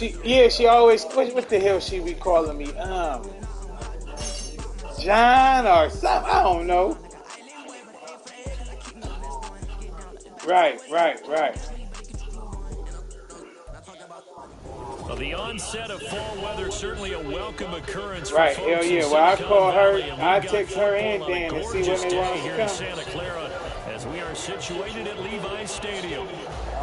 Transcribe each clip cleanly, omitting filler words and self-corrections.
She always, what the hell she be calling me? John or something. I don't know. Right. Well, the onset of fall weather certainly a welcome occurrence for Right, hell folks in yeah. Well, I Silicon call her, Valley, and I we've got text her football and on a Dan to see when gorgeous they want day us to here in come. Santa Clara as we are situated at Levi's Stadium.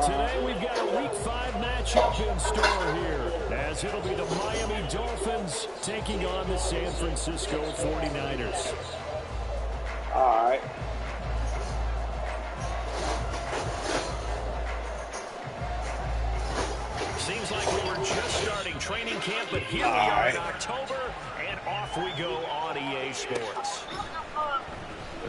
Today we've got a Week 5 matchup in store here, as it'll be the Miami Dolphins taking on the San Francisco 49ers. All right. Seems like we were just starting training camp, but here we are in October, and off we go on EA Sports.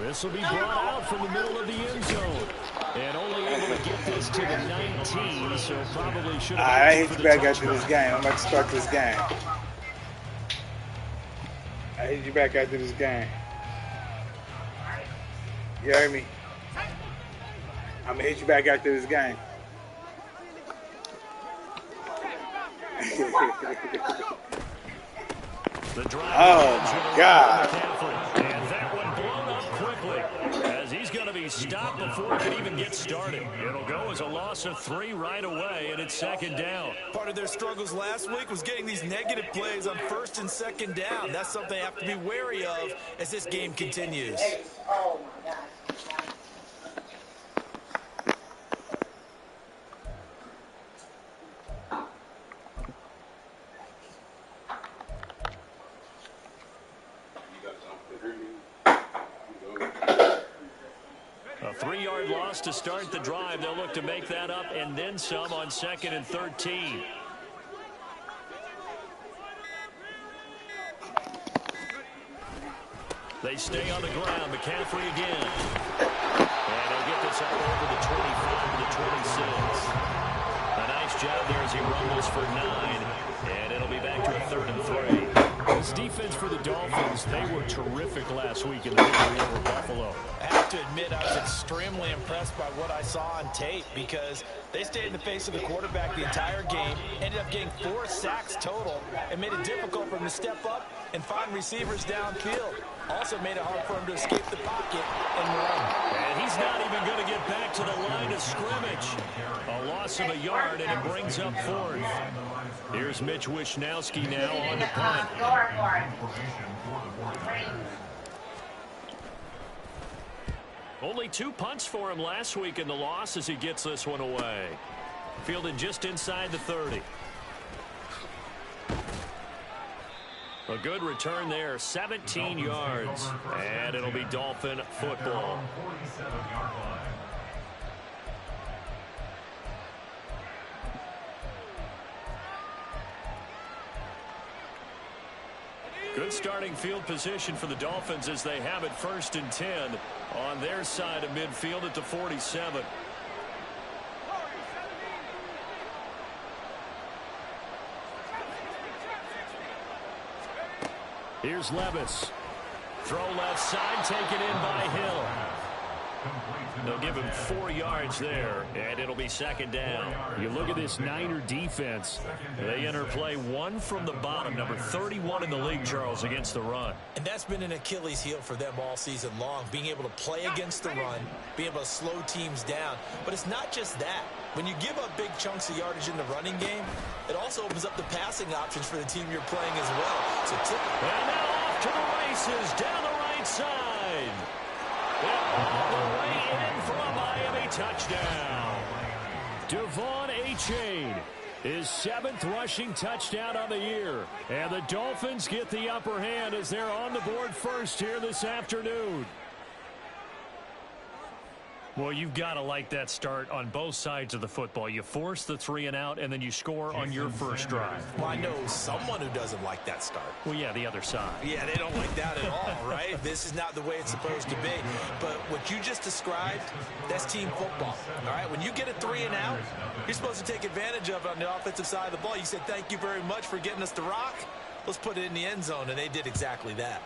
This will be brought out from the middle of the end zone. And only able to get this to the 19, so probably should have. I hit you back after this game. I'm about to start this game. I hit you back after this game. You heard me? I'm going to hit you back after this game. Oh, my God. And that one blown up quickly, as he's going to be stopped before he can even get started. It'll go as a loss of 3 right away, and it's second down. Part of their struggles last week was getting these negative plays on first and second down. That's something they have to be wary of as this game continues. Oh, my God. A 3-yard loss to start the drive. They'll look to make that up and then some on 2nd and 13. They stay on the ground. McCaffrey again. And he'll get this up over the 25 to the 26. A nice job there as he rumbles for 9. And it'll be back to a 3rd and 3. This defense for the Dolphins, they were terrific last week in the victory over Buffalo. I have to admit, I was extremely impressed by what I saw on tape because they stayed in the face of the quarterback the entire game, ended up getting 4 sacks total, and made it difficult for him to step up and find receivers downfield. Also made it hard for him to escape the pocket and run. And he's not even going to get back to the line of scrimmage. A loss of a yard, and it brings up 4th. Here's Mitch Wishnowski now on the punt. Only 2 punts for him last week in the loss as he gets this one away. Fielded just inside the 30. A good return there, 17 yards. And it'll be Dolphin football. Good starting field position for the Dolphins as they have it 1st and 10 on their side of midfield at the 47. Here's Levis. Throw left side, taken in by Hill. They'll give him 4 yards there, and it'll be 2nd down. You look at this Niner defense. They enter play 1 from the bottom, number 31 in the league, Charles, against the run. And that's been an Achilles heel for them all season long, being able to play against the run, being able to slow teams down. But it's not just that. When you give up big chunks of yardage in the running game, it also opens up the passing options for the team you're playing as well. So and now off to the races down the right side. All the way in for a Miami touchdown. Devon Achane, his 7th rushing touchdown on the year. And the Dolphins get the upper hand as they're on the board first here this afternoon. Well, you've got to like that start on both sides of the football. You force the 3 and out, and then you score on your first drive. Well, I know someone who doesn't like that start. Well, yeah, the other side. Yeah, they don't like that at all, right? This is not the way it's supposed to be. But what you just described, that's team football, all right? When you get a 3 and out, you're supposed to take advantage of it on the offensive side of the ball. You said, thank you very much for getting us the rock. Let's put it in the end zone, and they did exactly that.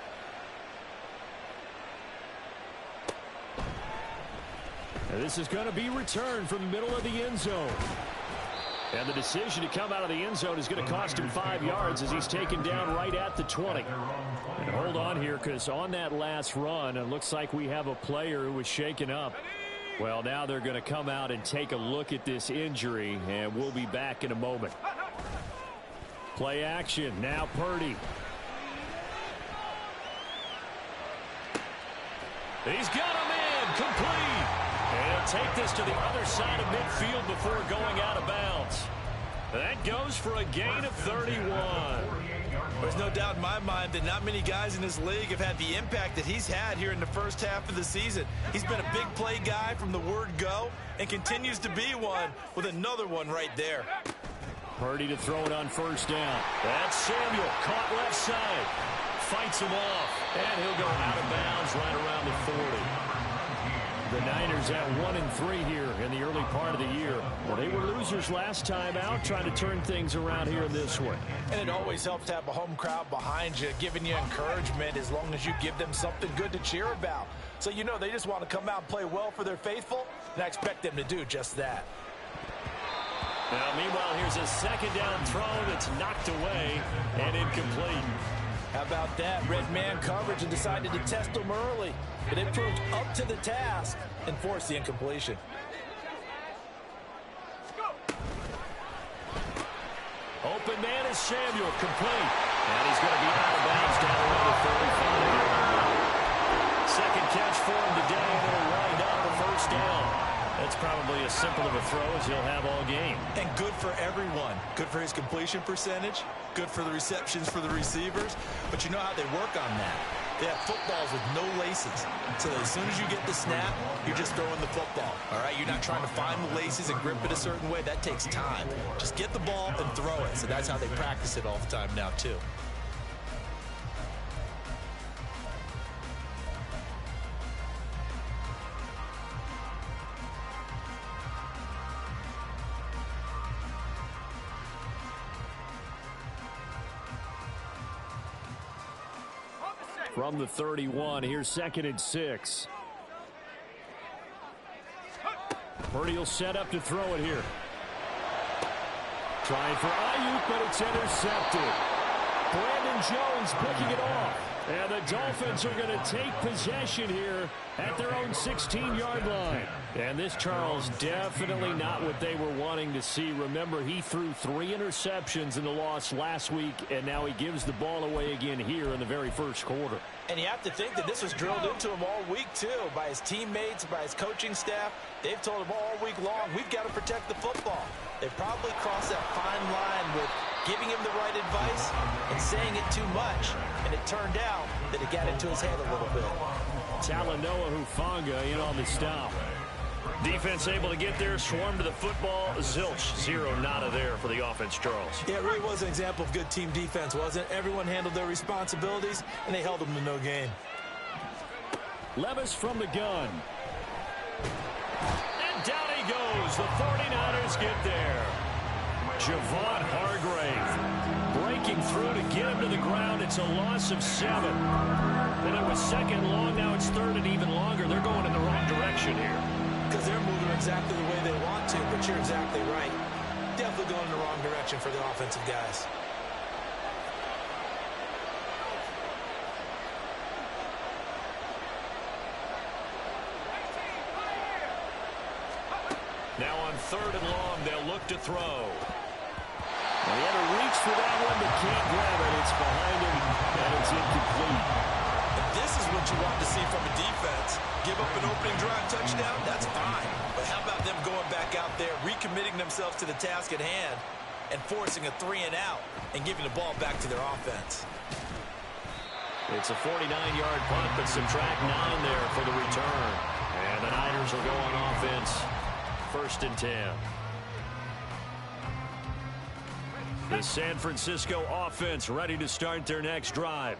And this is going to be returned from the middle of the end zone. And the decision to come out of the end zone is going to cost him 5 yards as he's taken down right at the 20. And hold on here, because on that last run, it looks like we have a player who was shaken up. Well, now they're going to come out and take a look at this injury, and we'll be back in a moment. Play action. Now Purdy. He's got him in. Complete. And he'll take this to the other side of midfield before going out of bounds. That goes for a gain of 31. There's no doubt in my mind that not many guys in this league have had the impact that he's had here in the first half of the season. He's been a big play guy from the word go and continues to be one with another one right there. Purdy to throw it on first down. That's Samuel, caught left side. Fights him off, and he'll go out of bounds right around the 40. The Niners at 1-3 here in the early part of the year. Well, they were losers last time out, trying to turn things around here in this one. And it always helps to have a home crowd behind you, giving you encouragement as long as you give them something good to cheer about. So you know they just want to come out and play well for their faithful, and I expect them to do just that. Now, meanwhile, here's a second down throw that's knocked away and incomplete. How about that? Red man coverage and decided to test them early. But it proved up to the task and forced the incompletion. Open man is Samuel, complete. And he's going to be out of bounds down around the 35. Second catch for him today, and it'll wind up a first down. That's probably as simple of a throw as he'll have all game. And good for everyone. Good for his completion percentage. Good for the receptions for the receivers. But you know how they work on that. They have footballs with no laces. So as soon as you get the snap, you're just throwing the football. All right? You're not trying to find the laces and grip it a certain way. That takes time. Just get the ball and throw it. So that's how they practice it all the time now, too. From the 31, here's 2nd and 6. Purdy will set up to throw it here. Trying for Ayuk, but it's intercepted. Brandon Jones picking it off. And the Dolphins are going to take possession here at their own 16-yard line. And this, Charles, definitely not what they were wanting to see. Remember, he threw 3 interceptions in the loss last week, and now he gives the ball away again here in the very first quarter. And you have to think that this was drilled into him all week, too, by his teammates, by his coaching staff. They've told him all week long, we've got to protect the football. They probably crossed that fine line with giving him the right advice and saying it too much. And it turned out that it got into his head a little bit. Talanoa Hufanga in on the stop. Defense able to get there, swarm to the football. Zilch, 0 nada there for the offense, Charles. Yeah, it really was an example of good team defense, wasn't it? Everyone handled their responsibilities, and they held them to no gain. Levis from the gun. And down he goes. The 49ers get there. Javon Hargrave breaking through to get him to the ground. It's a loss of 7. Then it was second long. Now it's third and even longer. They're going in the wrong direction here. Because they're moving exactly the way they want to, but you're exactly right. Definitely going in the wrong direction for the offensive guys. Now on third and long, they'll look to throw. He had to reach for that one, but can't grab it. It's behind him, and it's incomplete. And this is what you want to see from a defense. Give up an opening drive touchdown, that's fine. But how about them going back out there, recommitting themselves to the task at hand, and forcing a 3 and out, and giving the ball back to their offense. It's a 49-yard punt, but subtract 9 there for the return. And the Niners will go on offense. 1st and 10. The San Francisco offense ready to start their next drive.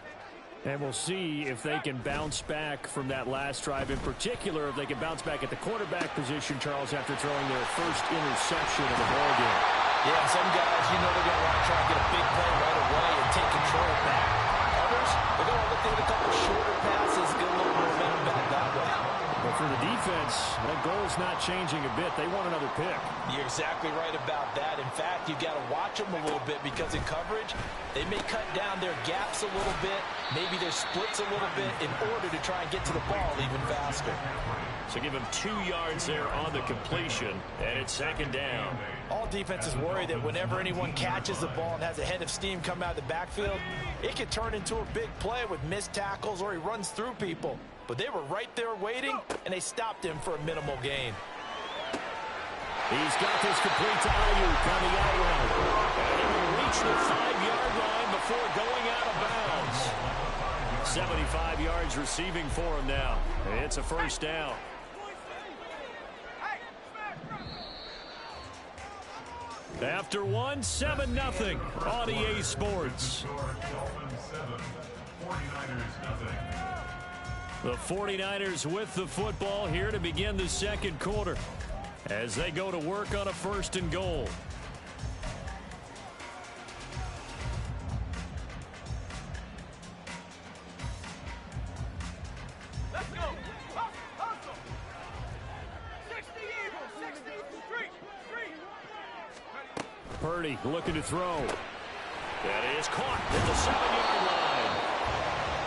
And we'll see if they can bounce back from that last drive. In particular, if they can bounce back at the quarterback position, Charles, after throwing their first interception of the ballgame. Yeah, some guys, you know they're going to want to try and get a big play right away and take control back. Others, they're going to look at a couple shorter passes, get a little momentum back that way. But for for the defense, that goal's not changing a bit. They want another pick. You're exactly right about that. In fact, you've got to watch them a little bit because in coverage, they may cut down their gaps a little bit, maybe their splits a little bit in order to try and get to the ball even faster. So give him 2 yards there on the completion, and it's second down. All defenses worry that whenever anyone catches the ball and has a head of steam come out of the backfield, it could turn into a big play with missed tackles or he runs through people. But they were right there waiting, and they stopped him for a minimal gain. He's got this complete to Ayuk on the out route. And he will reach the 5-yard line before going out of bounds. 75 yards receiving for him now. It's a first down. After one, 7-0 on EA Sports. The 49ers with the football here to begin the second quarter as they go to work on a 1st and goal. Let's go. Hustle. 60 Eagles. 63. Purdy looking to throw. That is caught at the 7-yard line.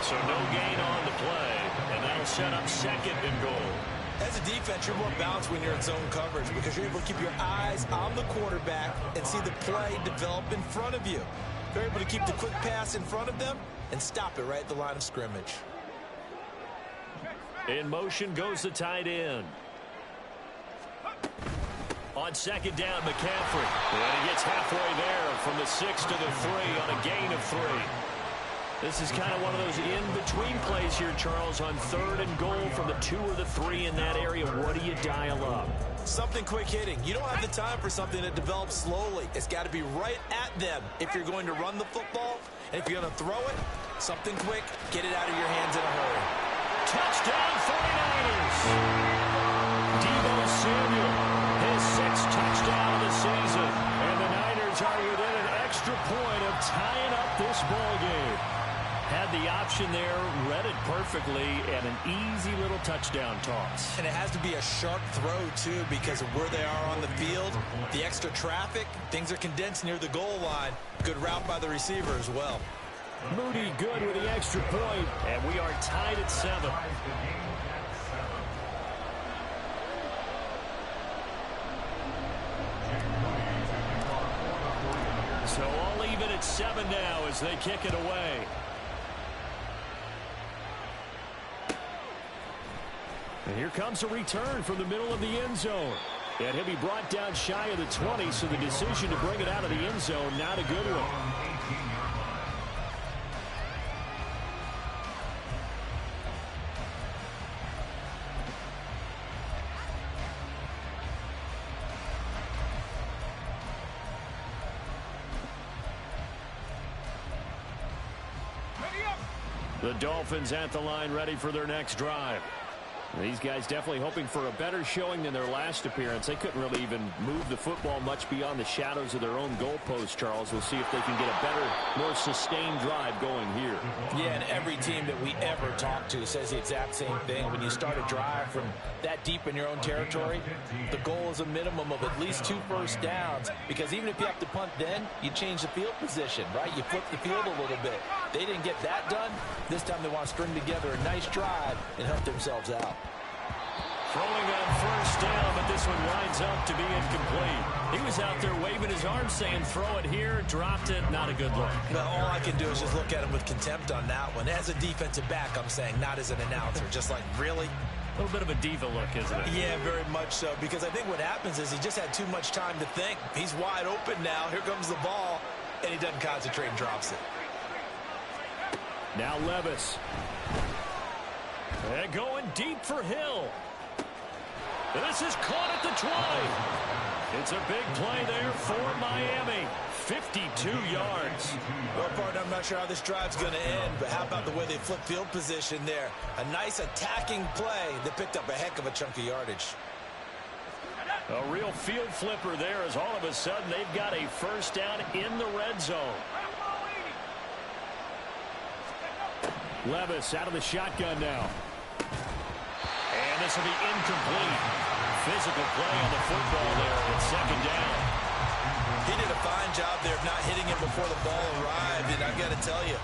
So no gain on the play, and that'll set up 2nd and goal. As a defense, you're more balanced when you're in zone coverage because you're able to keep your eyes on the quarterback and see the play develop in front of you. You're able to keep the quick pass in front of them and stop it right at the line of scrimmage. In motion goes the tight end. On 2nd down, McCaffrey. And he gets halfway there from the 6 to the 3 on a gain of 3. This is kind of one of those in-between plays here, Charles, on 3rd and goal from the 2 or the 3 in that area. What do you dial up? Something quick hitting. You don't have the time for something that develops slowly. It's got to be right at them if you're going to run the football. And if you're going to throw it, something quick, get it out of your hands in a hurry. Touchdown 49ers! Deebo Samuel, his 6th touchdown of the season. And the Niners are within an extra point of tying up this ball game. Had the option there, read it perfectly, and an easy little touchdown toss. And it has to be a sharp throw, too, because of where they are on the field. The extra traffic, things are condensed near the goal line. Good route by the receiver as well. Moody good with the extra point, and we are tied at 7. So all even at 7 now as they kick it away. And here comes a return from the middle of the end zone. And he'll be brought down shy of the 20, so the decision to bring it out of the end zone, not a good one. The Dolphins at the line ready for their next drive. These guys definitely hoping for a better showing than their last appearance. They couldn't really even move the football much beyond the shadows of their own goalpost, Charles. We'll see if they can get a better, more sustained drive going here. Yeah, and every team that we ever talk to says the exact same thing. When you start a drive from that deep in your own territory, the goal is a minimum of at least 2 first downs, because even if you have to punt then, you change the field position, right? You flip the field a little bit. They didn't get that done. This time they want to string together a nice drive and help themselves out. Throwing on first down, but this one winds up to be incomplete. He was out there waving his arms saying, throw it here, dropped it, not a good look. But all I can do is just look at him with contempt on that one. As a defensive back, I'm saying, not as an announcer. Just like, really? A little bit of a diva look, isn't it? Yeah, very much so, because I think what happens is he just had too much time to think. He's wide open now. Here comes the ball, and he doesn't concentrate and drops it. Now Levis. And going deep for Hill. This is caught at the 20. It's a big play there for Miami. 52 yards. Well, partner, I'm not sure how this drive's going to end, but how about the way they flip field position there? A nice attacking play that picked up a heck of a chunk of yardage. A real field flipper there as all of a sudden they've got a first down in the red zone. Levis out of the shotgun now. And this will be incomplete. Physical play on the football there at second down. He did a fine job there of not hitting him before the ball arrived, and I've got to tell you,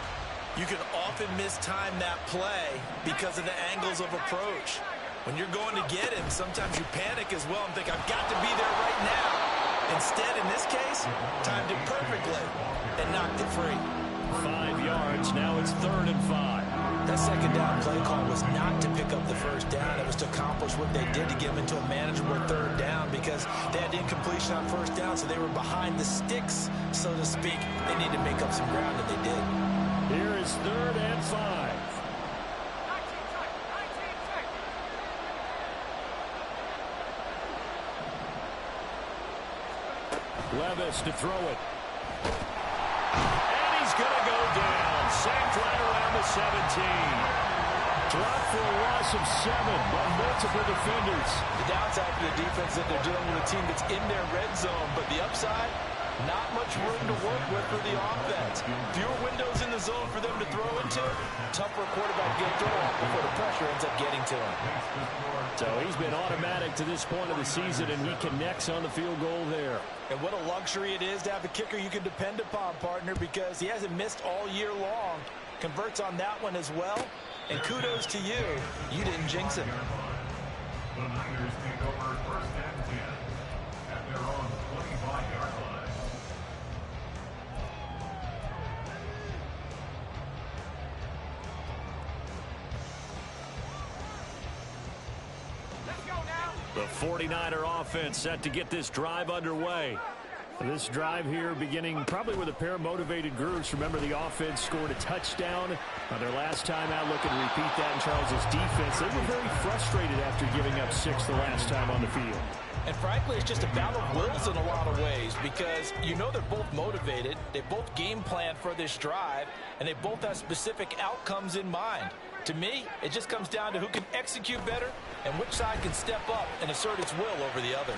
you can often mistime that play because of the angles of approach. When you're going to get him, sometimes you panic as well and think, I've got to be there right now. Instead, in this case, timed it perfectly and knocked it free. 5 yards. Now it's 3rd and 5. That second down play call was not to pick up the first down. It was to accomplish what they did to get them into a manageable 3rd down because they had incompletion on first down, so they were behind the sticks, so to speak. They needed to make up some ground, and they did. Here is 3rd and 5. Levis to throw it. And he's going to go down. Sacked right around the 17. Dropped for a loss of 7 by multiple defenders. The downside for the defense is that they're dealing with a team that's in their red zone, but the upside, not much room to work with for the offense. Fewer windows in the zone for them to throw into. Tougher quarterback to get thrown before the pressure ends up getting to him. So he's been automatic to this point of the season, and he connects on the field goal there. And what a luxury it is to have a kicker you can depend upon, partner, because he hasn't missed all year long. Converts on that one as well. And kudos to you. You didn't jinx him. The Niners take over 1st and 10 at their own 25-yard line. Let's go now. The 49er offense set to get this drive underway. This drive here beginning probably with a pair of motivated groups. Remember, the offense scored a touchdown on their last time out. Looking to repeat that in Charles's defense. They were very frustrated after giving up 6 the last time on the field. And frankly, it's just a battle of wills in a lot of ways because you know they're both motivated. They both game plan for this drive, and they both have specific outcomes in mind. To me, it just comes down to who can execute better and which side can step up and assert its will over the other.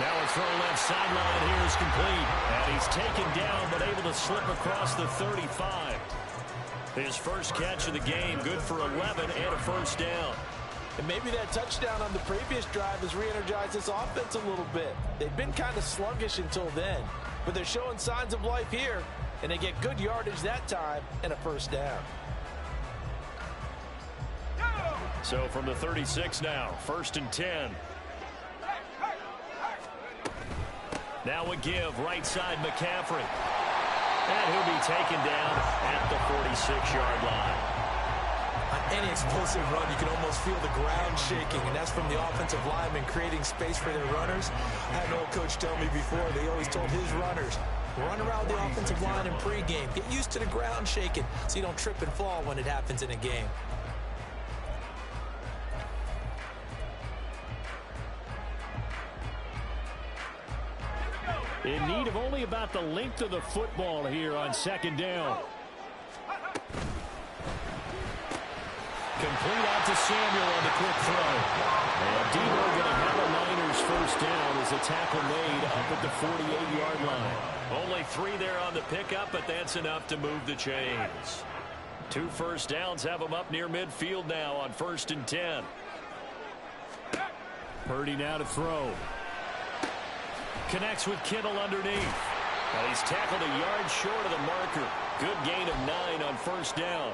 Now a throw left sideline here is complete. And he's taken down but able to slip across the 35. His first catch of the game, good for 11 and a first down. And maybe that touchdown on the previous drive has re-energized this offense a little bit. They've been kind of sluggish until then, but they're showing signs of life here, and they get good yardage that time and a first down. So from the 36 now, 1st and 10. Now a give, right side McCaffrey. And he'll be taken down at the 46-yard line. On any explosive run, you can almost feel the ground shaking, and that's from the offensive linemen creating space for their runners. I had an old coach tell me before, they always told his runners, run around the offensive line in pregame. Get used to the ground shaking so you don't trip and fall when it happens in a game. In need of only about the length of the football here on 2nd down. Complete out to Samuel on the quick throw. And Debo going to have a Niners first down as a tackle made up at the 48-yard line. Only 3 there on the pickup, but that's enough to move the chains. 2 first downs have them up near midfield now on 1st and 10. Purdy now to throw. Connects with Kittle underneath. Well, he's tackled a yard short of the marker. Good gain of 9 on first down.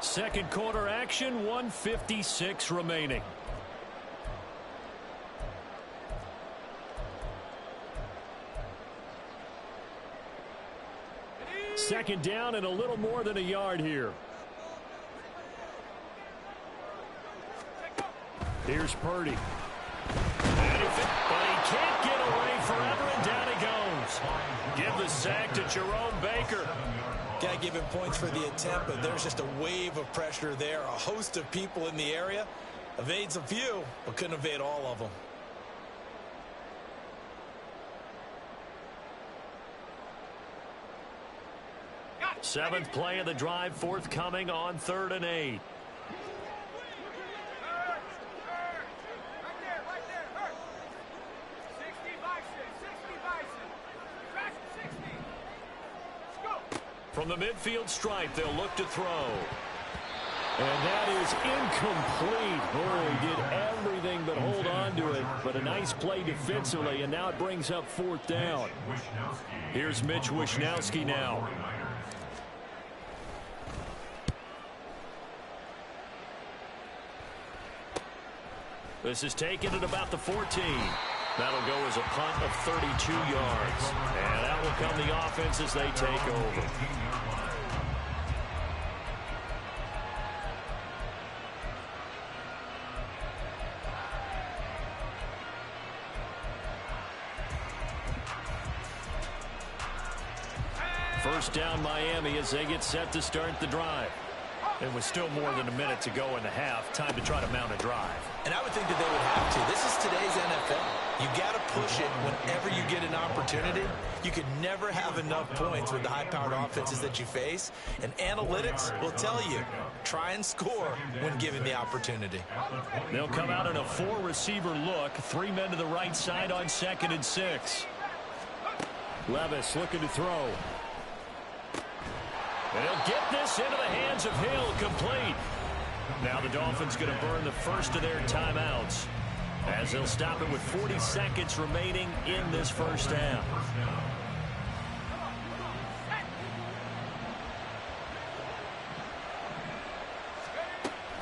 Second quarter action, 1:56 remaining. Second down and a little more than a yard here. Here's Purdy. But he can't get away forever, and down he goes. Give the sack to Jerome Baker. Got to give him points for the attempt, but there's just a wave of pressure there. A host of people in the area. Evades a few, but couldn't evade all of them. Seventh play of the drive forthcoming on 3rd and 8. From the midfield stripe, they'll look to throw. And that is incomplete. Boy, he did everything but hold on to it. But a nice play defensively, and now it brings up 4th down. Here's Mitch Wishnowsky now. This is taken at about the 14. That'll go as a punt of 32 yards. And that will come the offense as they take over. First down Miami as they get set to start the drive. It was still more than a minute to go in the half. Time to try to mount a drive. And I would think that they would have to. This is today's NFL. You got to push it whenever you get an opportunity. You can never have enough points with the high-powered offenses that you face. And analytics will tell you, try and score when given the opportunity. They'll come out in a 4-receiver look. 3 men to the right side on 2nd and 6. Levis looking to throw. And he'll get this into the hands of Hill, complete. Now the Dolphins going to burn the first of their timeouts as they'll stop it with 40 seconds remaining in this first half.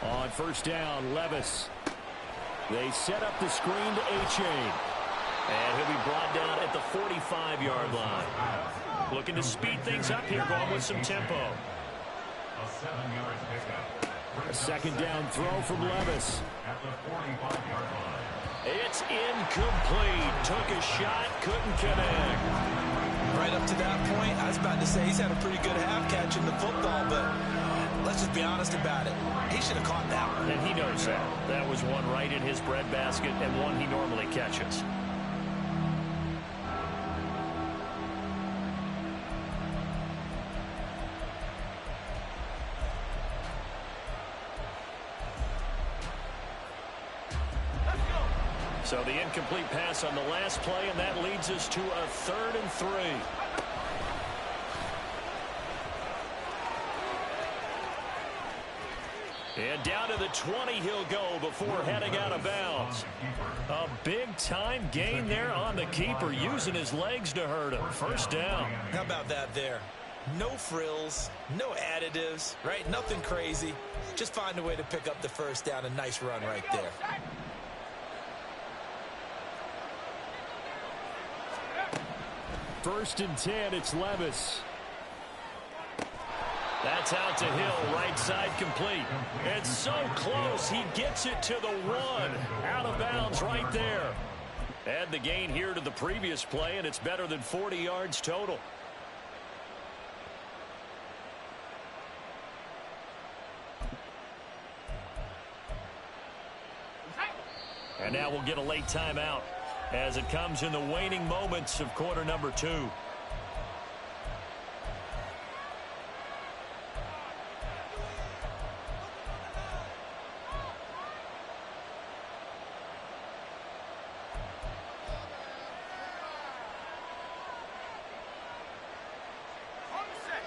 On first down, Levis. They set up the screen to A-Chain. And he'll be brought down at the 45-yard line. Looking to speed things up here, going with some tempo. A 7-yard pickup. A 2nd down throw from Levis. At the 45-yard line. It's incomplete. Took a shot, couldn't connect. Right up to that point, I was about to say he's had a pretty good half catching the football, but let's just be honest about it. He should have caught that one. And he knows that. That was one right in his breadbasket and one he normally catches. So the incomplete pass on the last play, and that leads us to a 3rd and 3. And down to the 20 he'll go before heading out of bounds. A big-time gain there on the keeper, using his legs to hurt him. First down. How about that there? No frills, no additives, right? Nothing crazy. Just find a way to pick up the first down. A nice run right there. First and 10, it's Levis. That's out to Hill, right side complete. It's so close, he gets it to the 1. Out of bounds right there. Add the gain here to the previous play, and it's better than 40 yards total. And now we'll get a late timeout as it comes in the waning moments of quarter number 2.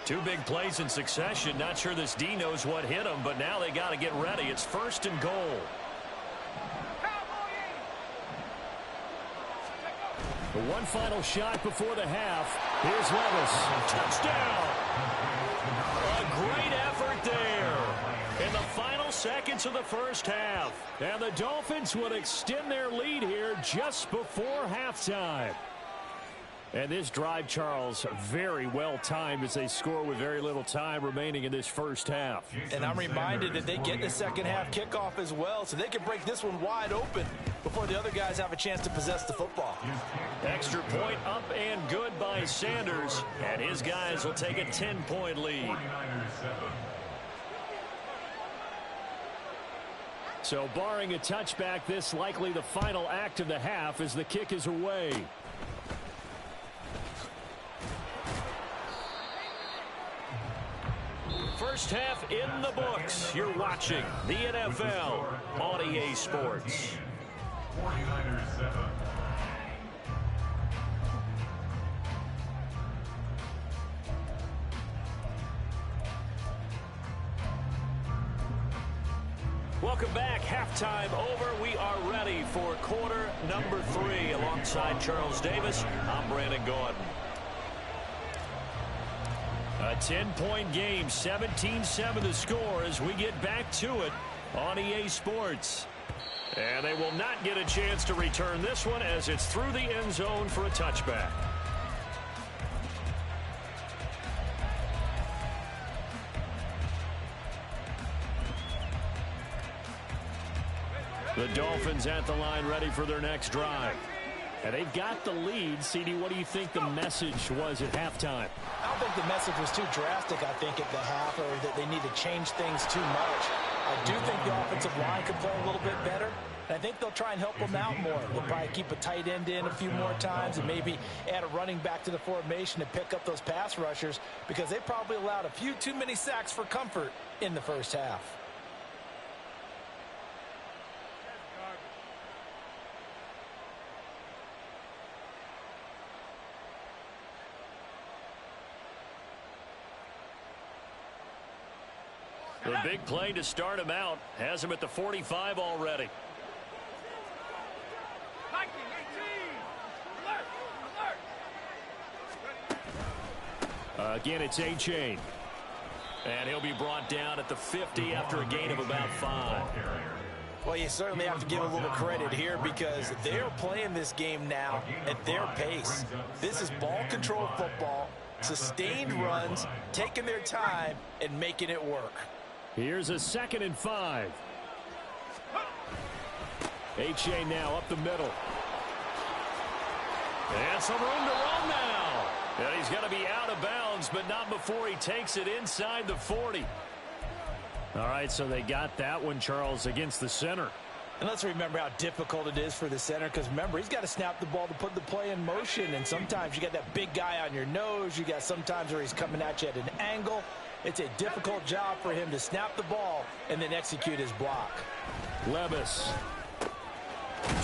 Two big plays in succession. Not sure this D knows what hit him, but now they got to get ready. It's 1st and goal. The one final shot before the half. Here's Levis. Touchdown. A great effort there in the final seconds of the first half. And the Dolphins will extend their lead here just before halftime. And this drive, Charles, very well timed as they score with very little time remaining in this first half. And I'm reminded that they get the second half kickoff as well, so they can break this one wide open before the other guys have a chance to possess the football. Extra point up and good by Sanders, and his guys will take a 10-point lead. So barring a touchback, this likely the final act of the half as the kick is away. First half in the books. You're watching the NFL on EA Sports. 49ers 7. Welcome back. Halftime over. We are ready for quarter number 3. Alongside Charles Davis, I'm Brandon Gaudin. A 10-point game, 17-7 the score as we get back to it on EA Sports. And they will not get a chance to return this one as it's through the end zone for a touchback. The Dolphins at the line ready for their next drive. And they've got the lead. CD, what do you think the message was at halftime? I don't think the message was too drastic, I think, at the half, or that they need to change things too much. I do think the offensive line could play a little bit better. And I think they'll try and help them out more. They'll probably keep a tight end in a few more times and maybe add a running back to the formation to pick up those pass rushers, because they probably allowed a few too many sacks for comfort in the first half. The big play to start him out has him at the 45 already. Again, it's A-Chain. And he'll be brought down at the 50 after a gain of about 5. Well, you certainly have to give a little credit here because they're playing this game now at their pace. This is ball control football, sustained runs, taking their time, and making it work. Here's a 2nd and 5. A-Chain now up the middle. And some room to run now. And he's going to be out of bounds, but not before he takes it inside the 40. All right, so they got that one, Charles, against the center. And let's remember how difficult it is for the center, because remember, he's got to snap the ball to put the play in motion, and sometimes you got that big guy on your nose. You got sometimes where he's coming at you at an angle. It's a difficult job for him to snap the ball and then execute his block. Levis.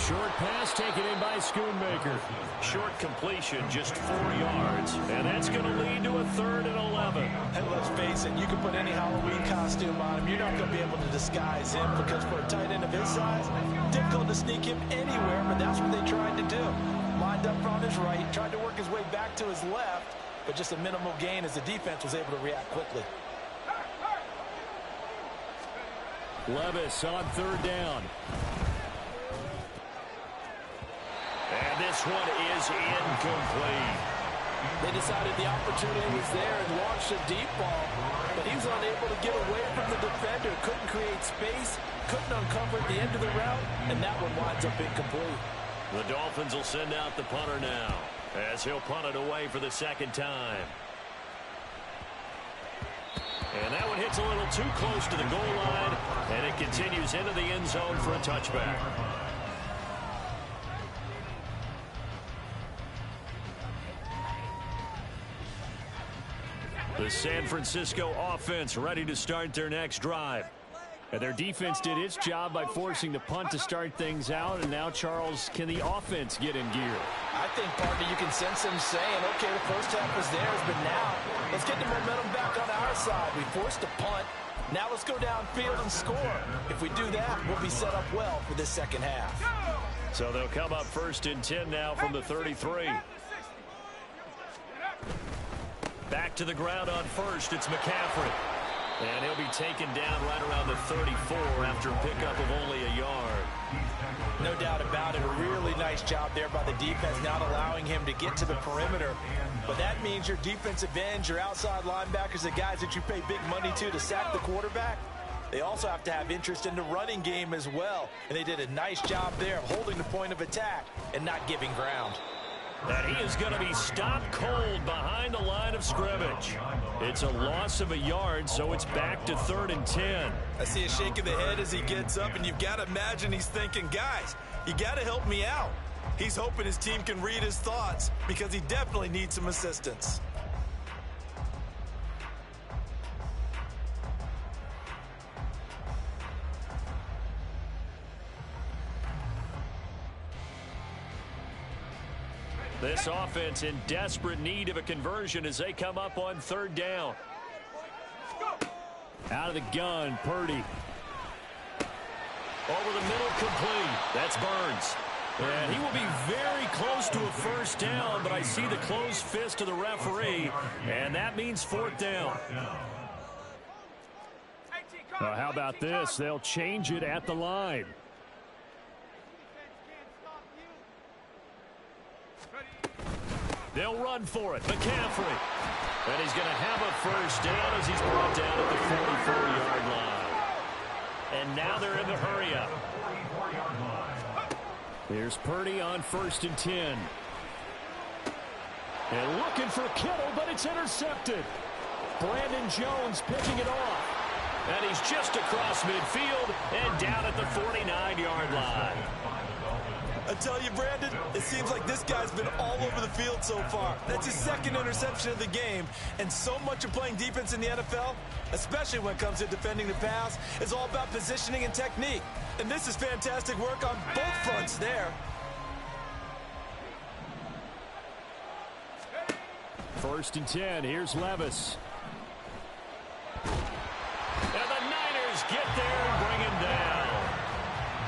Short pass taken in by Schoonmaker. Short completion, just 4 yards. And that's going to lead to a 3rd and 11. And let's face it, you can put any Halloween costume on him. You're not going to be able to disguise him, because for a tight end of his size, difficult to sneak him anywhere, but that's what they tried to do. Lined up on his right, tried to work his way back to his left, but just a minimal gain as the defense was able to react quickly. Levis on 3rd down. And this one is incomplete. They decided the opportunity was there and launched a deep ball, but he was unable to get away from the defender. Couldn't create space, couldn't uncover at the end of the route, and that one winds up incomplete. The Dolphins will send out the punter now, as he'll punt it away for the 2nd time. And that one hits a little too close to the goal line, and it continues into the end zone for a touchback. The San Francisco offense ready to start their next drive. And their defense did its job by forcing the punt to start things out. And now, Charles, can the offense get in gear? I think, partner, you can sense them saying, okay, the first half was theirs, but now let's get the momentum back on our side. We forced a punt. Now let's go downfield and score. If we do that, we'll be set up well for this 2nd half. So they'll come up 1st and 10 now from the 33. Back to the ground on 1st, it's McCaffrey. And he'll be taken down right around the 34 after a pickup of only a yard. No doubt about it. A really nice job there by the defense, not allowing him to get to the perimeter. But that means your defensive ends, your outside linebackers, the guys that you pay big money to sack the quarterback, they also have to have interest in the running game as well. And they did a nice job there of holding the point of attack and not giving ground. And he is going to be stopped cold behind the line of scrimmage. It's a loss of a yard, so it's back to 3rd and 10. I see a shake of the head as he gets up, and you've got to imagine he's thinking, guys, you got to help me out. He's hoping his team can read his thoughts because he definitely needs some assistance. This offense in desperate need of a conversion as they come up on 3rd down. Out of the gun, Purdy. Over the middle, complete. That's Burns. And he will be very close to a first down, but I see the closed fist of the referee, and that means fourth down. Well, how about this? They'll change it at the line. They'll run for it. McCaffrey. And he's going to have a first down as he's brought down at the 44-yard line. And now they're in the hurry-up. Here's Purdy on 1st and 10. And looking for Kittle, but it's intercepted. Brandon Jones picking it off. And he's just across midfield and down at the 49-yard line. I tell you, Brandon, it seems like this guy's been all over the field so far. That's his 2nd interception of the game. And so much of playing defense in the NFL, especially when it comes to defending the pass, is all about positioning and technique. And this is fantastic work on both fronts there. 1st and 10. Here's Levis. And the Niners get there and bring him down.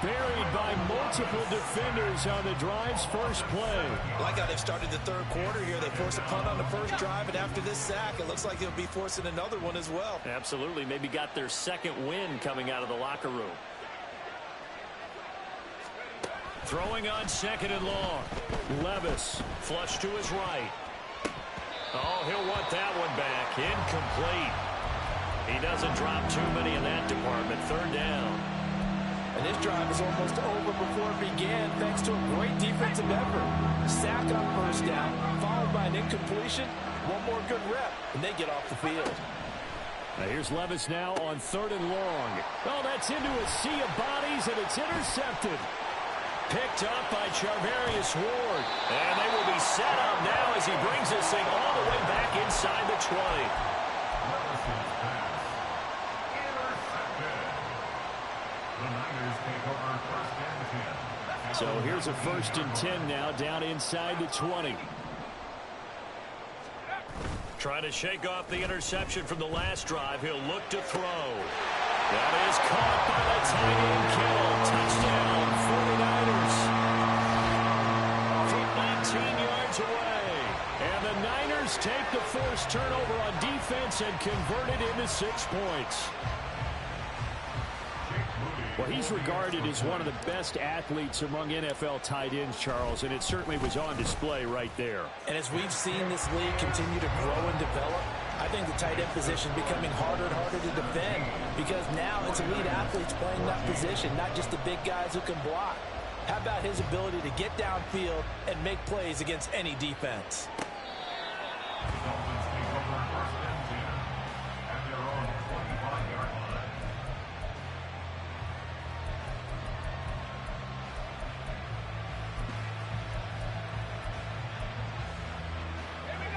Buried by multiple defenders on the drive's first play. I like how they've started the 3rd quarter here. They forced a punt on the first drive, and after this sack, it looks like they'll be forcing another one as well. Absolutely. Maybe got their 2nd win coming out of the locker room. Throwing on 2nd and long. Levis, flush to his right. Oh, he'll want that one back. Incomplete. He doesn't drop too many in that department. 3rd down. And this drive is almost over before it began, thanks to a great defensive effort. Sack on 1st down, followed by an incompletion. One more good rep, and they get off the field. Now here's Levis now on 3rd and long. Oh, that's into a sea of bodies, and it's intercepted. Picked up by Charvarius Ward. And they will be set up now as he brings this thing all the way back inside the 20. So here's a 1st and 10 now down inside the 20. Trying to shake off the interception from the last drive. He'll look to throw. That is caught by the tight end Kittle. Touchdown, 49ers. From 19 yards away. And the Niners take the forced turnover on defense and convert it into 6 points. Well, he's regarded as one of the best athletes among NFL tight ends, Charles, and it certainly was on display right there. And as we've seen this league continue to grow and develop, I think the tight end position is becoming harder and harder to defend because now it's elite athletes playing that position, not just the big guys who can block. How about his ability to get downfield and make plays against any defense?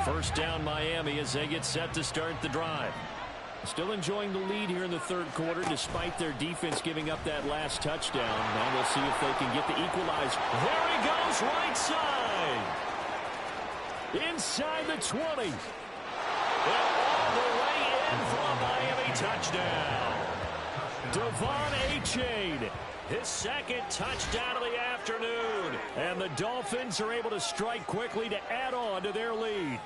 First down Miami as they get set to start the drive. Still enjoying the lead here in the 3rd quarter despite their defense giving up that last touchdown. Now we'll see if they can get the equalizer. There he goes, right side. Inside the 20. And all the way in for a Miami touchdown. Devon Achane. His 2nd touchdown of the afternoon. And the Dolphins are able to strike quickly to add on to their lead.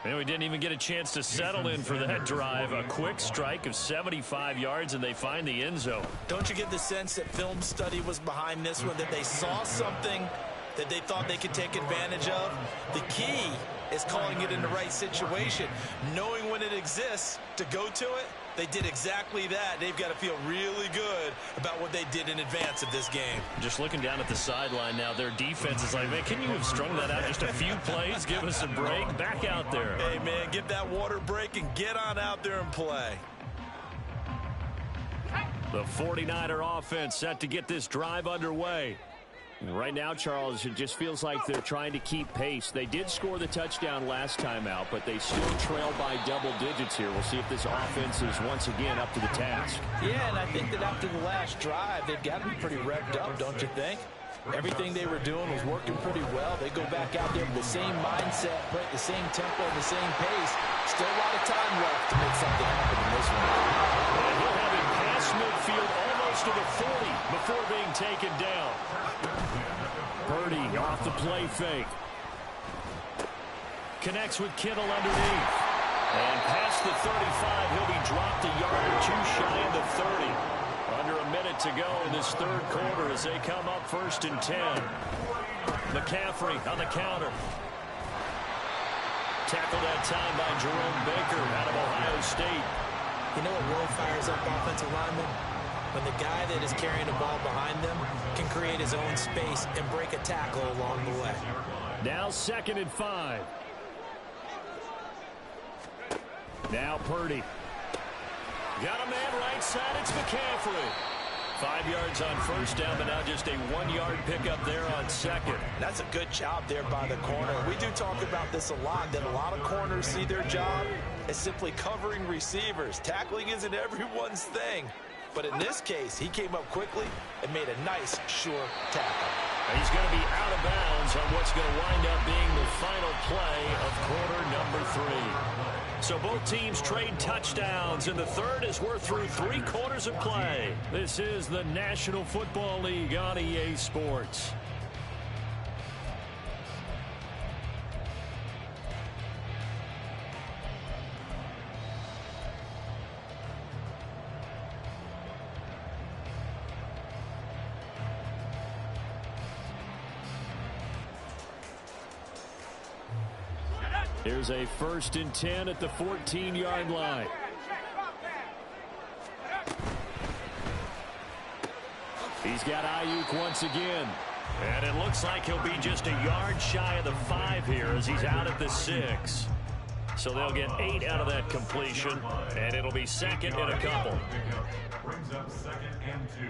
And we didn't even get a chance to settle in for that drive. A quick strike of 75 yards, and they find the end zone. Don't you get the sense that film study was behind this one, that they saw something that they thought they could take advantage of? The key is calling it in the right situation, knowing when it exists to go to it. They did exactly that. They've got to feel really good about what they did in advance of this game. Just looking down at the sideline now, their defense is like, man, can you have strung that out just a few plays? Give us a break. Back out there. Hey, man, give that water break and get on out there and play. The 49er offense set to get this drive underway. And right now, Charles, it just feels like they're trying to keep pace. They did score the touchdown last time out, but they still trail by double digits here. We'll see if this offense is once again up to the task. Yeah, and I think that after the last drive, they've got to be pretty revved up, don't you think? Everything they were doing was working pretty well. They go back out there with the same mindset, play at the same tempo, and the same pace. Still a lot of time left to make something happen in this one. And he'll have him pass midfield almost to the 40 before being taken down. Purdy off the play fake. Connects with Kittle underneath. And past the 35, he'll be dropped a yard or two shy of the 30. Under a minute to go in this third quarter as they come up 1st and 10. McCaffrey on the counter. Tackled that time by Jerome Baker out of Ohio State. You know what really fires up offensive linemen? When the guy that is carrying the ball behind them can create his own space and break a tackle along the way. Now 2nd and 5. Now Purdy. Got a man right side. It's McCaffrey. 5 yards on first down, but now just a 1-yard pickup there on second. That's a good job there by the corner. We do talk about this a lot, that a lot of corners see their job as simply covering receivers. Tackling isn't everyone's thing. But in this case, he came up quickly and made a nice, sure tackle. He's going to be out of bounds on what's going to wind up being the final play of quarter number 3. So both teams trade touchdowns, and the third as we're through 3 quarters of play. This is the National Football League on EA Sports. Here's a 1st and 10 at the 14-yard line. He's got Ayuk once again. And it looks like he'll be just a yard shy of the 5 here as he's out at the 6. So they'll get 8 out of that completion, and it'll be 2nd and a couple. Brings up 2nd and 2.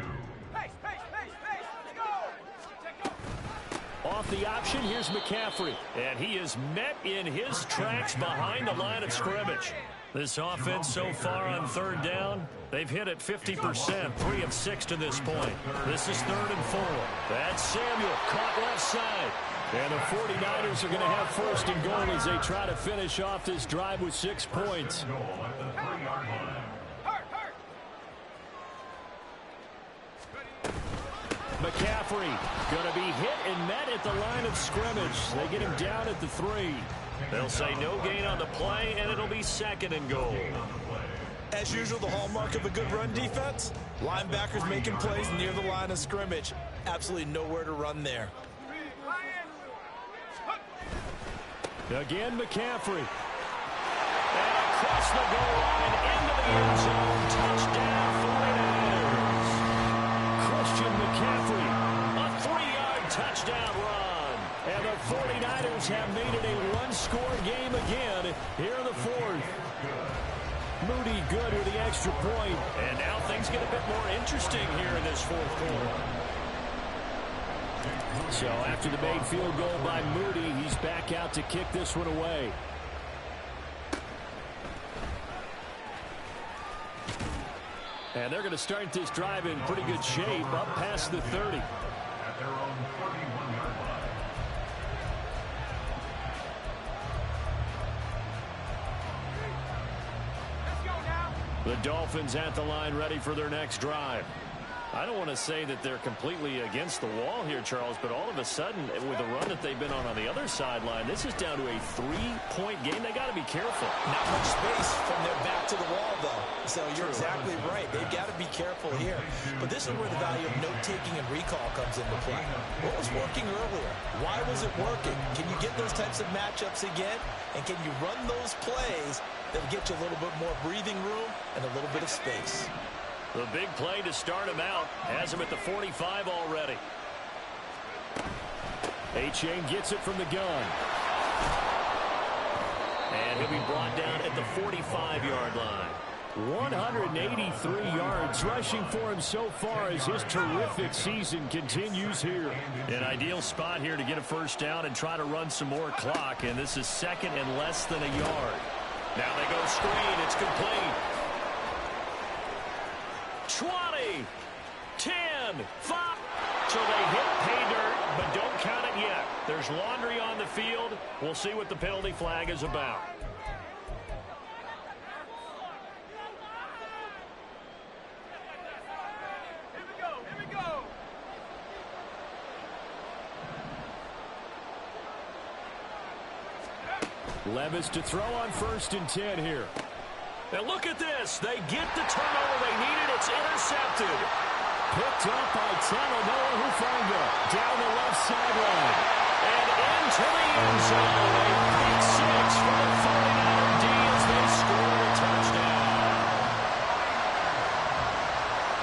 Off the option, here's McCaffrey. And he is met in his tracks behind the line of scrimmage. This offense so far on 3rd down, they've hit it 50%, 3 of 6 to this point. This is 3rd and 4. That's Samuel, caught left side. And the 49ers are going to have 1st and goal as they try to finish off this drive with 6 points. McCaffrey going to be hit and met at the line of scrimmage. They get him down at the 3. They'll say no gain on the play, and it'll be 2nd and goal. As usual, the hallmark of a good run defense, linebackers making plays near the line of scrimmage. Absolutely nowhere to run there. Again, McCaffrey. And across the goal line into the end zone. Touchdown, 49ers. Christian McCaffrey, a 3-yard touchdown run. And the 49ers have made it a 1-score game again here in the 4th. Moody good with the extra point. And now things get a bit more interesting here in this 4th quarter. So after the made field goal by Moody, he's back out to kick this one away. And they're going to start this drive in pretty good shape, up past the 30. At their own 41-yard line. The Dolphins at the line ready for their next drive. I don't want to say that they're completely against the wall here, Charles, but all of a sudden, with the run that they've been on the other sideline, this is down to a 3-point game. They got to be careful. Not much space from their back to the wall, though. So you're exactly right. They've got to be careful here. But this is where the value of note-taking and recall comes into play. What was working earlier? Why was it working? Can you get those types of matchups again? And can you run those plays that'll get you a little bit more breathing room and a little bit of space? The big play to start him out has him at the 45 already. Achane gets it from the gun. And he'll be brought down at the 45-yard line. 183 yards rushing for him so far as his terrific season continues here. An ideal spot here to get a first down and try to run some more clock. And this is 2nd and less than a yard. Now they go screen. It's complete. 20, 10, 5. So they hit pay dirt, but don't count it yet. There's laundry on the field. We'll see what the penalty flag is about. Levis to throw on 1st and 10 here. And look at this. They get the turnover they needed. It's intercepted. Picked up by Talanoa Hufanga down the left sideline. And into the end zone. A pick six for the 49er D as they score a touchdown.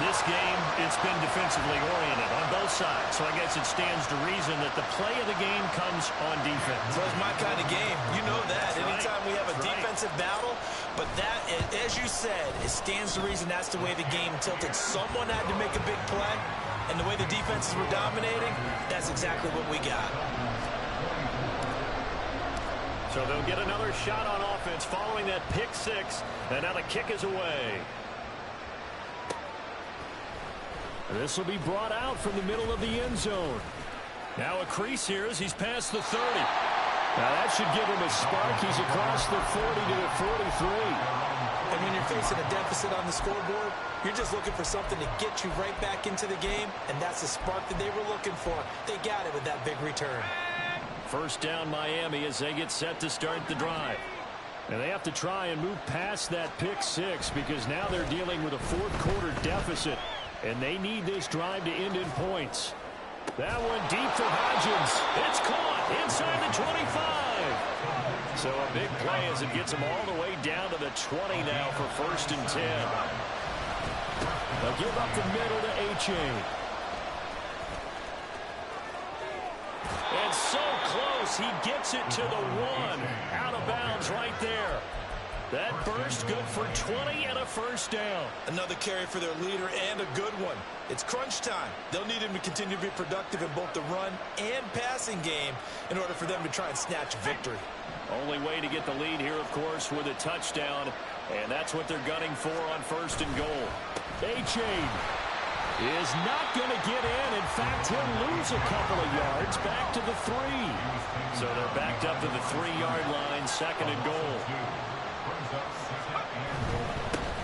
This game, it's been defensively oriented on both sides. So I guess it stands to reason that the play of the game comes on defense. So it's my kind of game. You know that. Anytime we have a defensive battle, but that, as you said, it stands to reason that's the way the game tilted. Someone had to make a big play, and the way the defenses were dominating, that's exactly what we got. So they'll get another shot on offense following that pick six, and now the kick is away. This will be brought out from the middle of the end zone. Now a crease here as he's past the 30. Now that should give him a spark. He's across the 40 to the 43. And when you're facing a deficit on the scoreboard, you're just looking for something to get you right back into the game, and that's the spark that they were looking for. They got it with that big return. First down Miami as they get set to start the drive. And they have to try and move past that pick six because now they're dealing with a fourth-quarter deficit. And they need this drive to end in points. That one deep for Hodgins. It's caught inside the 25. So a big play as it gets them all the way down to the 20 now for 1st and 10. They'll give up the middle to A-Chain. And so close. He gets it to the 1. Out of bounds right there. That burst good for 20 and a first down. Another carry for their leader and a good one. It's crunch time. They'll need him to continue to be productive in both the run and passing game in order for them to try and snatch victory. Only way to get the lead here, of course, with a touchdown. And that's what they're gunning for on 1st and goal. A-Chain is not going to get in. In fact, he'll lose a couple of yards back to the 3. So they're backed up to the 3-yard line, 2nd and goal.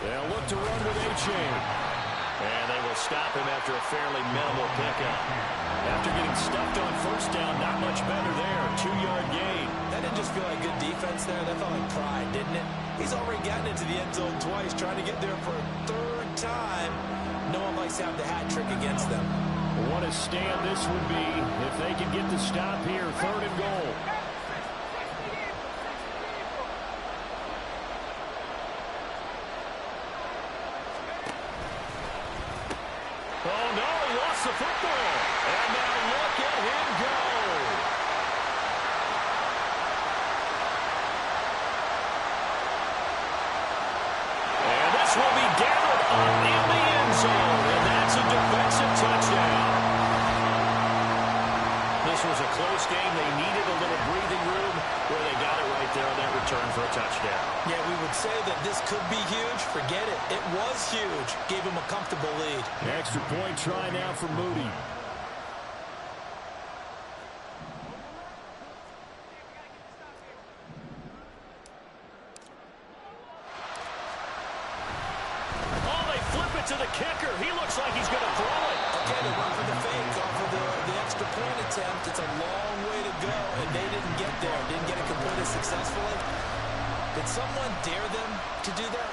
They'll look to run with A-Chain. And they will stop him after a fairly minimal pickup. After getting stuffed on 1st down, not much better there. 2-yard gain. That didn't just feel like good defense there. That felt like pride, didn't it? He's already gotten into the end zone twice, trying to get there for a 3rd time. No one likes to have the hat trick against them. What a stand this would be if they can get the stop here. 3rd and goal. Oh, no, he lost the football. And now look at him go. And this will be gathered up in the end zone. And that's a defensive touchdown. This was a close game. They needed a little breathing room where they got it right there on that return for a touchdown. Yeah, we would say that this could be huge. Forget it. It was huge. Gave him a comfortable lead. Extra point try now for Moody. Oh, they flip it to the kicker. He looks like he's going to throw it. Okay, they went for the fake off of the extra point attempt. It's a long way to go, and they didn't get there. Didn't get it completed successfully. Did someone dare them to do that?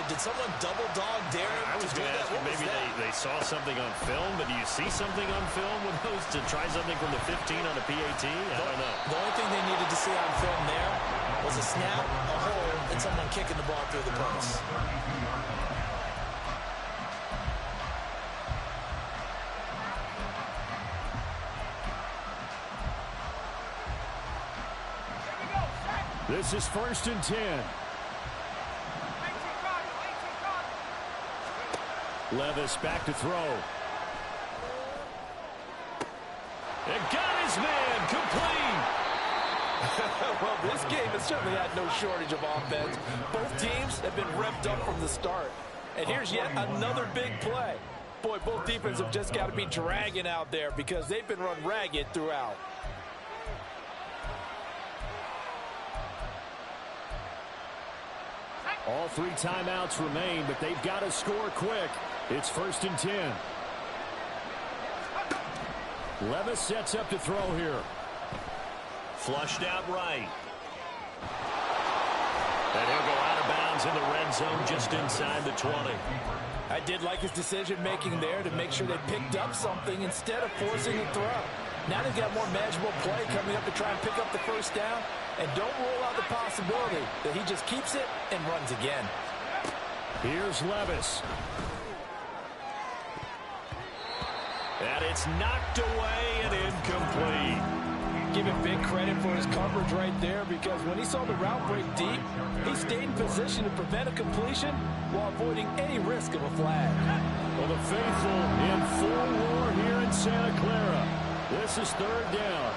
Did someone double dog dare them I was to do going to that? ask you, maybe they saw something on film, but do you see something on film with those to try something from the 15 on a PAT? I don't know. The only thing they needed to see on film there was a snap, a hole, and someone kicking the ball through the post. This is 1st and 10. Levis back to throw. And got his man complete. Well, this game has certainly had no shortage of offense. Both teams have been revved up from the start. And here's yet another big play. Boy, both defenses have just got to be dragging out there because they've been run ragged throughout. All 3 timeouts remain, but they've got to score quick. It's 1st and 10. Levis sets up to throw here. Flushed out right. And he'll go out of bounds in the red zone just inside the 20. I did like his decision-making there to make sure they picked up something instead of forcing a throw. Now they've got more manageable play coming up to try and pick up the first down. And don't rule out the possibility that he just keeps it and runs again. Here's Levis. And it's knocked away and incomplete. Give him big credit for his coverage right there, because when he saw the route break deep, he stayed in position to prevent a completion while avoiding any risk of a flag. Well, the faithful in full roar here in Santa Clara. This is third down.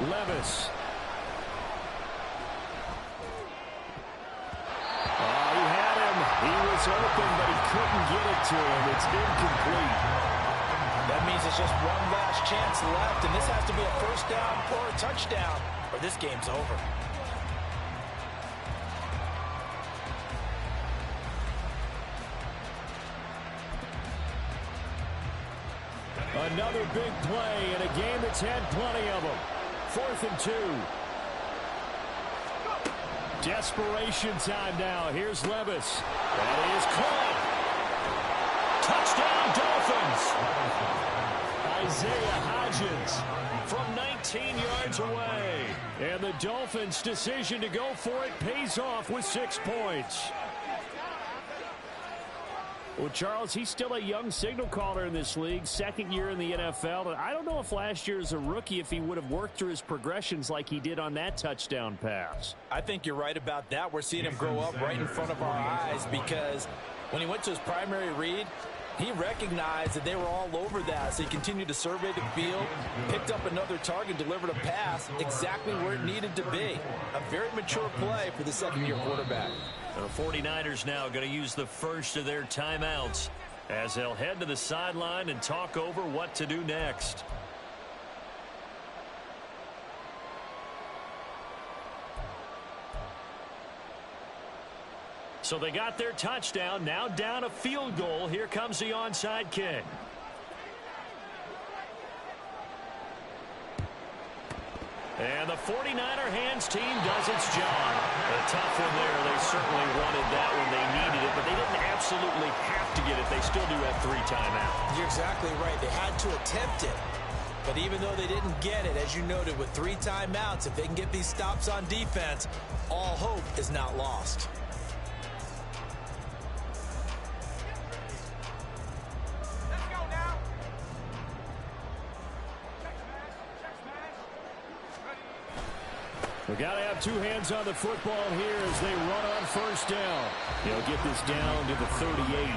19. Levis. He was open, but he couldn't get it to him. It's incomplete. That means it's just one last chance left, and this has to be a first down or a touchdown, or this game's over. Another big play in a game that's had plenty of them. 4th and 2. Desperation time now. Here's Levis. That is caught. Touchdown, Dolphins. Isaiah Hodgins from 19 yards away. And the Dolphins' decision to go for it pays off with 6 points. Well, Charles, he's still a young signal caller in this league, second year in the NFL. And I don't know if last year as a rookie, if he would have worked through his progressions like he did on that touchdown pass. I think you're right about that. We're seeing him grow up right in front of our eyes, because when he went to his primary read, he recognized that they were all over that. So he continued to survey the field, picked up another target, delivered a pass exactly where it needed to be. A very mature play for the second-year quarterback. The 49ers now going to use the first of their timeouts as they'll head to the sideline and talk over what to do next. So they got their touchdown, now down a field goal. Here comes the onside kick. And the 49er hands team does its job. A tough one there. They certainly wanted that when they needed it, but they didn't absolutely have to get it. They still do have 3 timeouts. You're exactly right. They had to attempt it. But even though they didn't get it, as you noted, with 3 timeouts, if they can get these stops on defense, all hope is not lost. Let's go now. We got to have 2 hands on the football here as they run on first down. They'll get this down to the 38.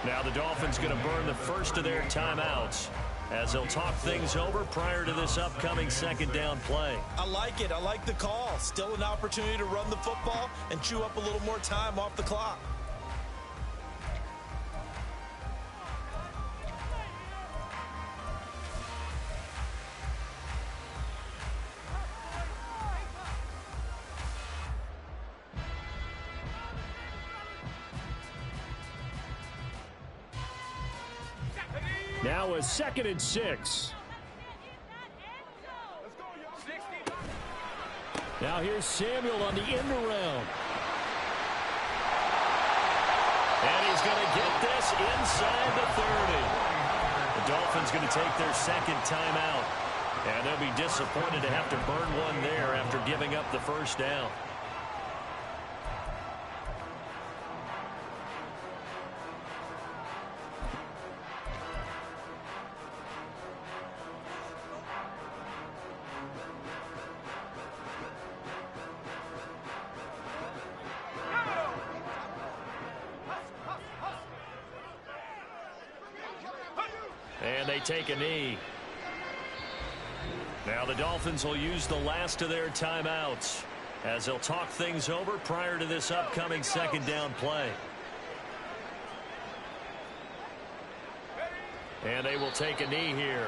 Now the Dolphins going to burn the first of their timeouts as they'll talk things over prior to this upcoming second down play. I like it. I like the call. Still an opportunity to run the football and chew up a little more time off the clock. Now a 2nd and 6. Now here's Samuel on the end around. And he's going to get this inside the 30. The Dolphins going to take their second timeout. And they'll be disappointed to have to burn one there after giving up the first down. And they take a knee. Now the Dolphins will use the last of their timeouts as they'll talk things over prior to this upcoming second down play. And they will take a knee here.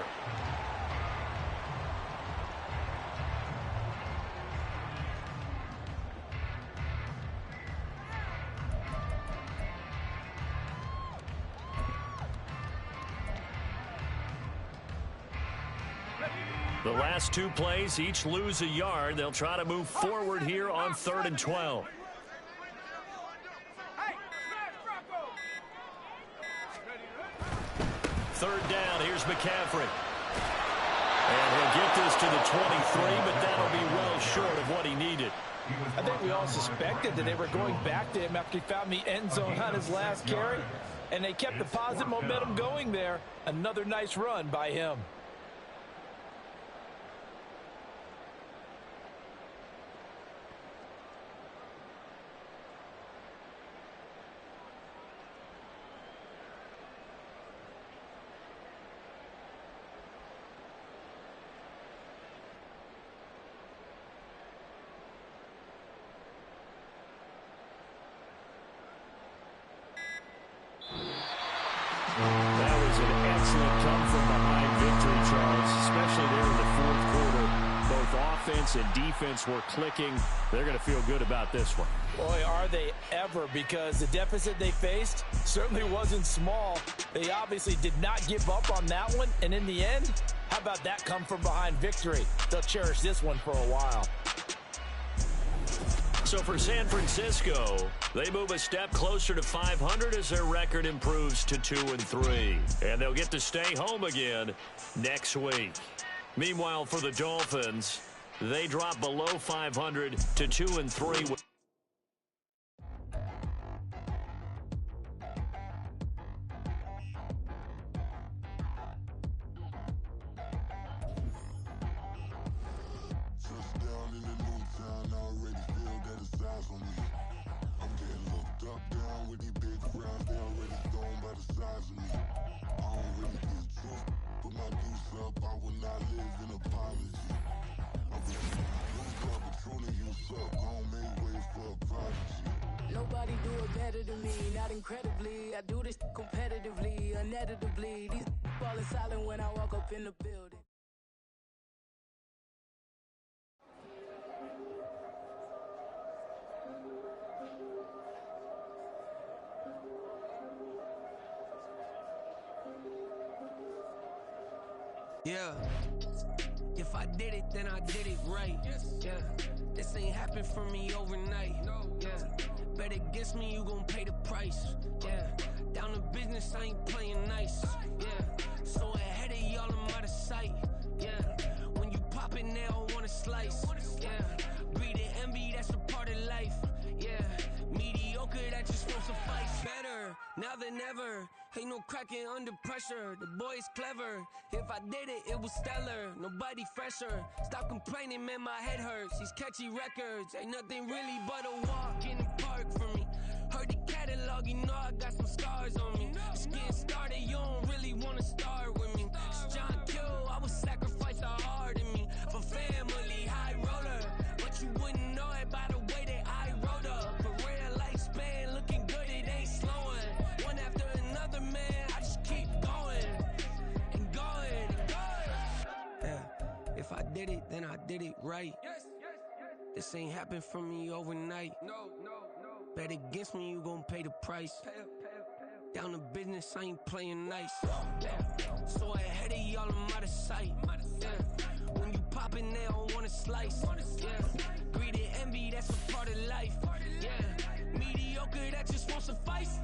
The last two plays, each lose a yard. They'll try to move forward here on 3rd and 12. Third down, here's McCaffrey. And he'll get this to the 23, but that'll be well short of what he needed. I think we all suspected that they were going back to him after he found the end zone on his last carry. And they kept the positive momentum going there. Another nice run by him. That was an excellent come-from-behind victory, Charles, especially there in the fourth quarter. Both offense and defense were clicking. They're going to feel good about this one. Boy, are they ever, because the deficit they faced certainly wasn't small. They obviously did not give up on that one, and in the end, how about that come-from-behind victory? They'll cherish this one for a while. So for San Francisco, they move a step closer to 500 as their record improves to 2-3. And they'll get to stay home again next week. Meanwhile, for the Dolphins, they drop below 500 to 2-3. Nobody do it better than me, not incredibly. I do this competitively, uneditably. These falling silent when I walk up in the building. Yeah, if I did it, then I did it right. Yeah, this ain't happened for me overnight. Yeah, bet against me, you gon' pay the price. Yeah, down to business, I ain't playing nice. Yeah, so ahead of y'all, I'm out of sight. Yeah, when you pop it, they don't wanna slice. Yeah, greed and envy, that's a part of life. Yeah, mediocre, that just won't suffice. Better now than ever. Ain't no cracking under pressure, the boy's clever. If I did it, it was stellar, nobody fresher. Stop complaining, man, my head hurts. These catchy records, ain't nothing really but a walk in the park for me. Heard the catalog, you know I got some scars on me. Just getting started, you don't really wanna start with me. It's John Kill, I would sacrifice a heart in me. For family, high roller, but you wouldn't know it by the way that I wrote up. A real lifespan, looking good, it ain't slowing. One after another, man, I just keep going and going and going. Yeah, if I did it, then I did it right. This ain't happened for me overnight. No. Bet against me, you gon' pay the price. Down to business, I ain't playing nice. Yeah, so ahead of y'all, I'm out of sight. Yeah, when you poppin', they don't wanna slice. Yeah, greed and envy, that's a part of life. Yeah, mediocre, that just won't suffice.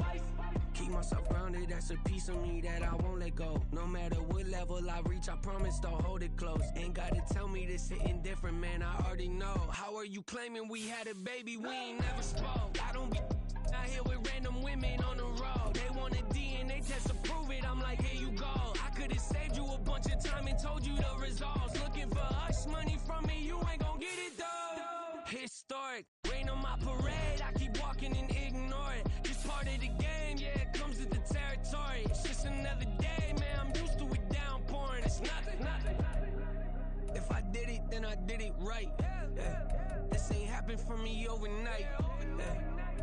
Keep myself grounded, that's a piece of me that I won't let go. No matter what level I reach, I promise to hold it close. Ain't gotta tell me this hitting different, man, I already know. How are you claiming we had a baby, we ain't never spoke? I don't be out here with random women on the road. They want a DNA test to prove it, I'm like, here you go. I could've saved you a bunch of time and told you the results. Looking for hush money from me, you ain't gon' get it though. Historic, rain on my parade, I keep walking and ignore it. Just part of the game, yeah, it comes with the territory. It's just another day, man, I'm used to it downpouring. It's nothing. If I did it, then I did it right. Yeah. This ain't happened for me overnight. Yeah.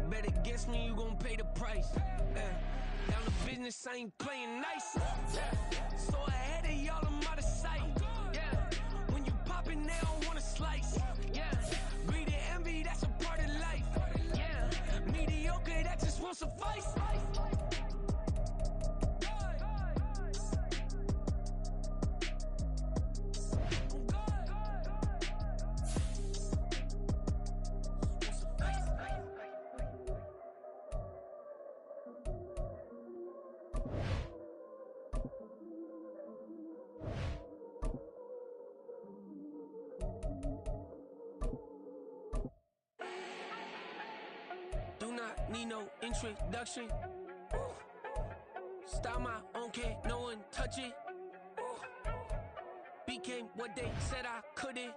Bet against me, you gon' pay the price. Yeah. Down to business, I ain't playing nice. Yeah. So ahead of y'all, I'm out of sight. Yeah. When you poppin', they don't wanna slice. Yeah. Greed and envy, that's a part of life. Yeah. Mediocre, that just won't suffice. I'm need no introduction. Style my own cake, no one touch it. Became what they said I couldn't.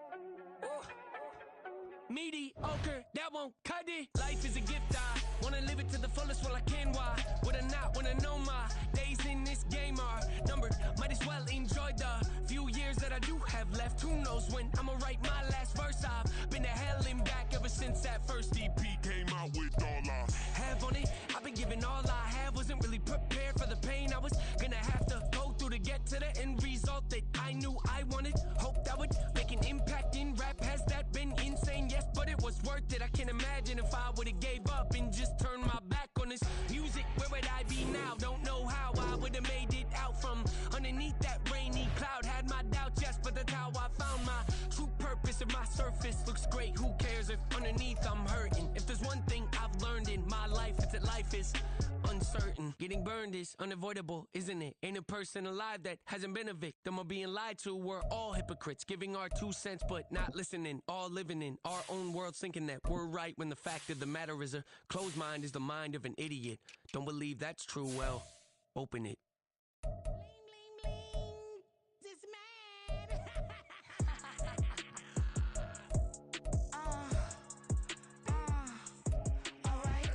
Mediocre, that won't cut it. Life is a gift, I wanna live it to the fullest while I can. Why would I not wanna know my days in this game are numbered? Might as well enjoy the few years that I do have left. Who knows when I'ma write my last verse? I've been to hell and back ever since that first EP came out with all I have on it. I've been giving all I have, wasn't really prepared for the pain I was gonna have to go through to get to the end result that I knew I wanted. Hoped I would make an impact in rap. Has that been insane? Yes, but it was worth it. I can't imagine if I would've gave up and just turned my back on this music. Where would I be now? Don't know how I would've made it out from underneath that rainy cloud. Had my doubts, yes, but that's how I found my true purpose. If my surface looks great, who cares if underneath I'm hurting? If there's one thing I've learned in my life, it's that life is uncertain. Getting burned is unavoidable, isn't it? Ain't a person alive that hasn't been a victim of being lied to. We're all hypocrites, giving our 2 cents but not listening. All living in our own world, thinking that we're right when the fact of the matter is a closed mind is the mind of an idiot. Don't believe that's true? Well, open it. Bling, bling, bling. This man. Alright.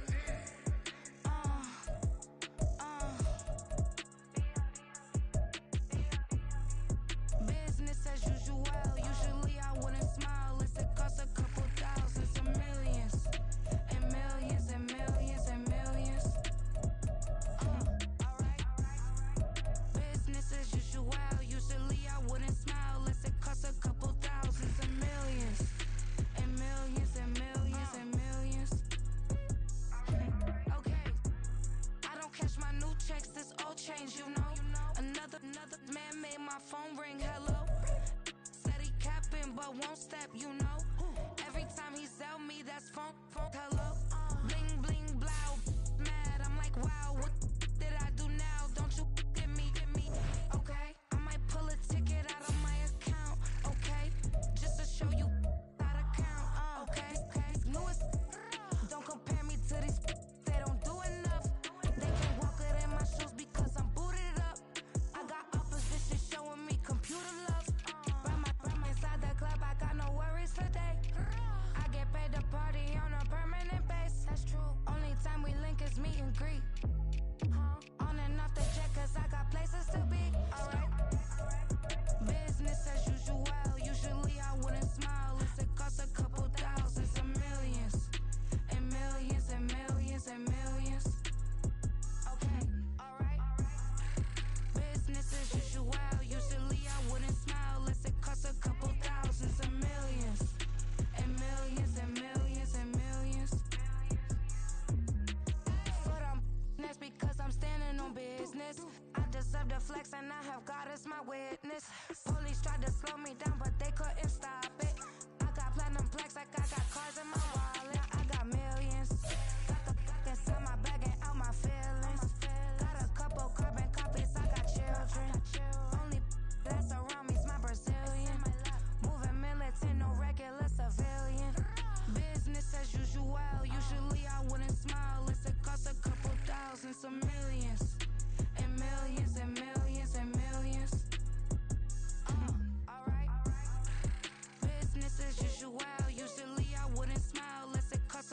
Business as usual. Usually I wouldn't smile. It costs a couple thousands of millions. And millions and millions and millions. Alright. Business as usual. Usually I wouldn't smile unless it costs a couple thousands of millions. And millions and millions and millions. Okay. I don't cash my new checks, this old change, you know. Another man made my phone ring, hello. Said he capping but won't step, you know. Every time he sell me, that's phone, hello. Bling, bling, blow, mad, I'm like, wow, what did I do now? Don't you get me, okay? I might pull a ticket out of my account, okay? Just to show you how to count, okay? Newest, don't compare me to these, they don't do enough. They can't walk it in my shoes because I'm booted up. I got opposition showing me computer love. Ram inside the club, I got no worries today. I get paid to party on a permanent base. That's true. Only time we link is meet and greet. On and off the jet, cause I got places to be. Alright. Business as usual. Usually I wouldn't smile unless it costs a couple thousands of millions. And millions and millions and millions. Okay, alright. Business as usual. Usually I wouldn't smile unless it costs a couple thousands of millions. And millions and millions and millions. But that's because I'm standing on business. I deserve the flex and I have God as my witness. Police tried to slow me down but they couldn't stop it. I got platinum plaques like I got cars in my wallet. I got millions.